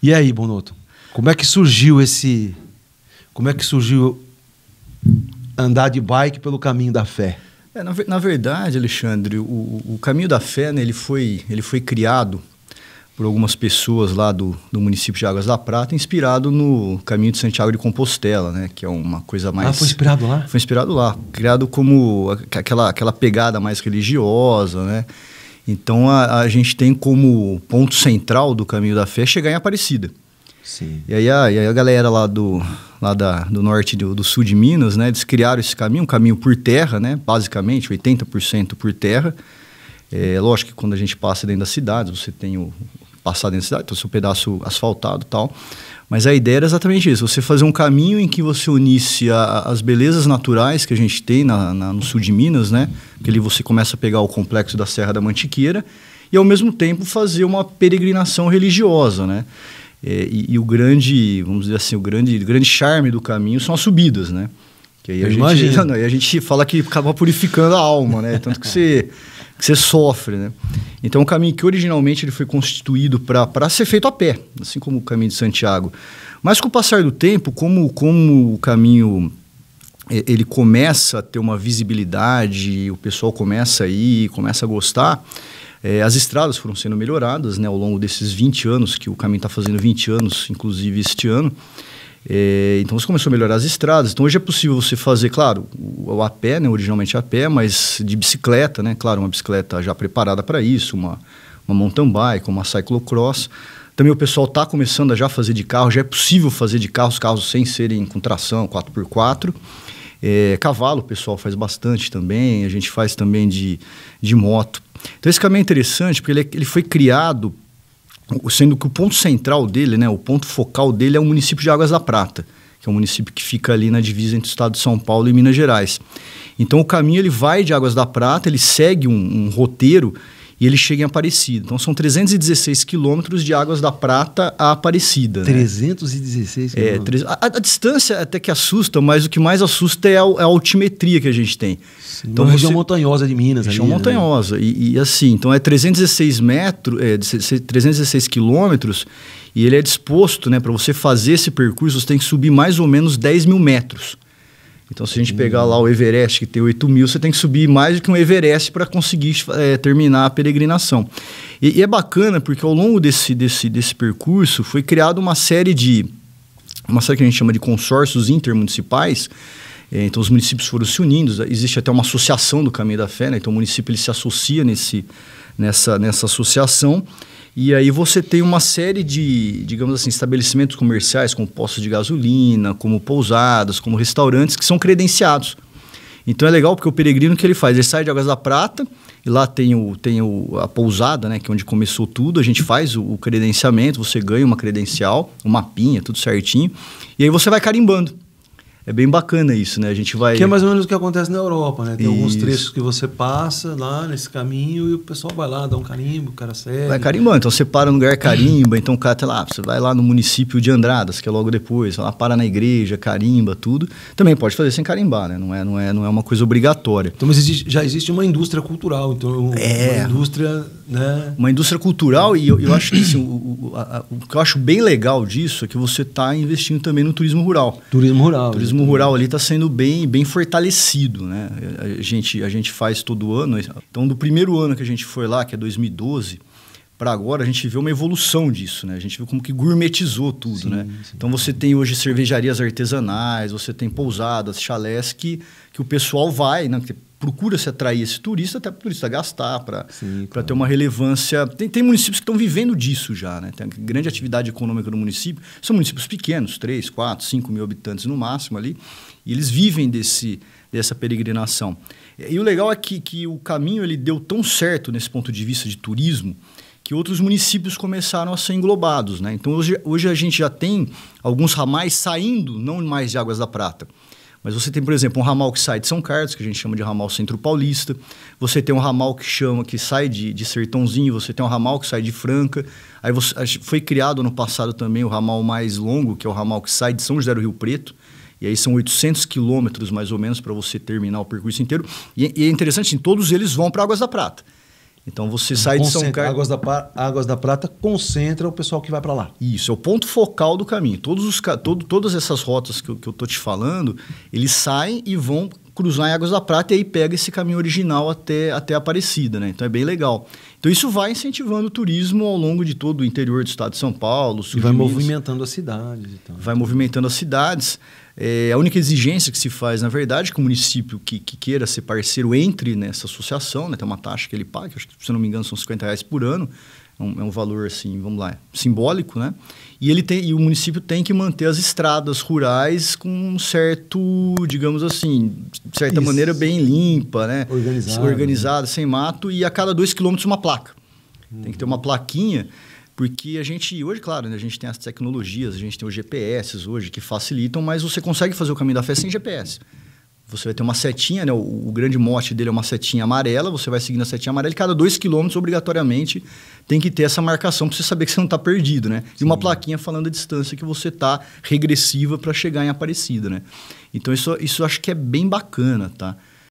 E aí, Bonotto, como é que surgiu andar de bike pelo caminho da fé? Na verdade, Alexandre, o caminho da fé, né, ele foi criado por algumas pessoas lá do município de Águas da Prata, inspirado no caminho de Santiago de Compostela, né, que é uma coisa mais... foi inspirado lá? Foi inspirado lá, criado como aquela pegada mais religiosa, né? Então a gente tem como ponto central do caminho da fé chegar em Aparecida. Sim. E aí a galera lá do norte do sul de Minas, né, eles criaram esse caminho, um caminho por terra, né, basicamente 80% por terra. Lógico que quando a gente passa dentro das cidades, você tem o passar dentro da cidade, então é um pedaço asfaltado e tal. Mas a ideia era exatamente isso, você fazer um caminho em que você unisse as belezas naturais que a gente tem no sul de Minas, né? Porque ali você começa a pegar o complexo da Serra da Mantiqueira e, ao mesmo tempo, fazer uma peregrinação religiosa, né? E o grande, vamos dizer assim, o grande charme do caminho são as subidas, né? Que aí a gente fala que acaba purificando a alma, né? Tanto que você sofre, né? Então, é um caminho que originalmente ele foi constituído para ser feito a pé, assim como o caminho de Santiago. Mas com o passar do tempo, como o caminho ele começa a ter uma visibilidade, o pessoal começa a ir, começa a gostar, as estradas foram sendo melhoradas, né, ao longo desses 20 anos, que o caminho está fazendo 20 anos, inclusive este ano. Então você começou a melhorar as estradas. Então hoje é possível você fazer, claro, a pé, né, originalmente a pé, mas de bicicleta, né, claro, uma bicicleta já preparada para isso, uma mountain bike, uma cyclocross. Também o pessoal está começando a já fazer de carro, já é possível fazer de carro, os carros sem serem com tração, 4x4. Cavalo o pessoal faz bastante também, a gente faz também de moto. Então esse caminho é interessante porque ele foi criado, sendo que o ponto central dele, né, o ponto focal dele é o município de Águas da Prata, que é um município que fica ali na divisa entre o estado de São Paulo e Minas Gerais. Então o caminho ele vai de Águas da Prata, ele segue um roteiro e ele chega em Aparecida. Então são 316 quilômetros de Águas da Prata a Aparecida. 316 quilômetros? A distância até que assusta, mas o que mais assusta é a altimetria que a gente tem. Sim, então, região montanhosa de Minas. Região montanhosa. Né? E assim, então é 316 quilômetros e ele é disposto, né, para você fazer esse percurso, você tem que subir mais ou menos 10 mil metros. Então, se a gente pegar lá o Everest, que tem 8 mil, você tem que subir mais do que um Everest para conseguir terminar a peregrinação. E é bacana porque ao longo desse percurso foi criada uma série que a gente chama de consórcios intermunicipais. Então, os municípios foram se unindo, existe até uma associação do Caminho da Fé, né? Então o município ele se associa nessa associação. E aí você tem uma série de, digamos assim, estabelecimentos comerciais, como postos de gasolina, como pousadas, como restaurantes, que são credenciados. Então é legal porque o peregrino que ele faz, ele sai de Águas da Prata, e lá tem a pousada, né, que é onde começou tudo, a gente faz o credenciamento, você ganha uma credencial, um mapinha, tudo certinho, e aí você vai carimbando. É bem bacana isso, né? A gente vai... Que é mais ou menos o que acontece na Europa, né? Tem alguns trechos que você passa lá nesse caminho e o pessoal vai lá, dá um carimbo, o cara segue. Vai carimbando. Então você para no lugar, carimba. Então o cara tá lá, você vai lá no município de Andradas, que é logo depois. Lá para na igreja, carimba, tudo. Também pode fazer sem carimbar, né? Não é uma coisa obrigatória. Então mas já existe uma indústria cultural. Então uma indústria, né? Uma indústria cultural e eu acho que assim, o que eu acho bem legal disso é que você está investindo também no turismo rural. Turismo rural. O turismo rural ali está sendo bem fortalecido, né? A gente faz todo ano. Então, do primeiro ano que a gente foi lá, que é 2012, para agora, a gente vê uma evolução disso, né? A gente viu como que gourmetizou tudo, sim, né? Sim. Então, você tem hoje cervejarias artesanais, você tem pousadas, chalés que o pessoal vai, né? Procura se atrair esse turista, até para o turista gastar, para ter uma relevância. Tem municípios que estão vivendo disso já, né? Tem uma grande atividade econômica no município. São municípios pequenos, 3, 4, 5 mil habitantes no máximo ali, e eles vivem dessa peregrinação. E o legal é que o caminho ele deu tão certo nesse ponto de vista de turismo que outros municípios começaram a ser englobados, né? Então, hoje a gente já tem alguns ramais saindo, não mais de Águas da Prata. Mas você tem, por exemplo, um ramal que sai de São Carlos, que a gente chama de ramal Centro Paulista. Você tem um ramal que sai de Sertãozinho, você tem um ramal que sai de Franca. Aí foi criado no passado também o ramal mais longo, que é o ramal que sai de São José do Rio Preto. E aí são 800 quilômetros, mais ou menos, para você terminar o percurso inteiro. E é interessante, todos eles vão para Águas da Prata. Então você sai de São Carlos... Águas da Prata concentra o pessoal que vai para lá. Isso, é o ponto focal do caminho. Todas essas rotas que eu tô te falando, eles saem e vão cruzar em Águas da Prata e aí pega esse caminho original até Aparecida, né? Então é bem legal. Então isso vai incentivando o turismo ao longo de todo o interior do estado de São Paulo. E vai movimentando as cidades. Então. Vai movimentando as cidades. A única exigência que se faz, na verdade, que o município que queira ser parceiro entre nessa associação, né? Tem uma taxa que ele paga, que acho que, se eu não me engano, são R$50 por ano. É um valor, assim, vamos lá, simbólico, né? E o município tem que manter as estradas rurais com um certo, digamos assim, de certa maneira bem limpa, né? Organizada, sem mato, e a cada 2 quilômetros uma placa. Tem que ter uma plaquinha, porque a gente, hoje, claro, né, a gente tem as tecnologias, a gente tem os GPS hoje que facilitam, mas você consegue fazer o caminho da fé sem GPS. Você vai ter uma setinha, né? O grande mote dele é uma setinha amarela, você vai seguindo a setinha amarela e cada 2 quilômetros, obrigatoriamente, tem que ter essa marcação para você saber que você não está perdido, né? Sim. E uma plaquinha falando a distância que você está regressiva para chegar em Aparecida, né? Então, isso eu acho que é bem bacana, tá?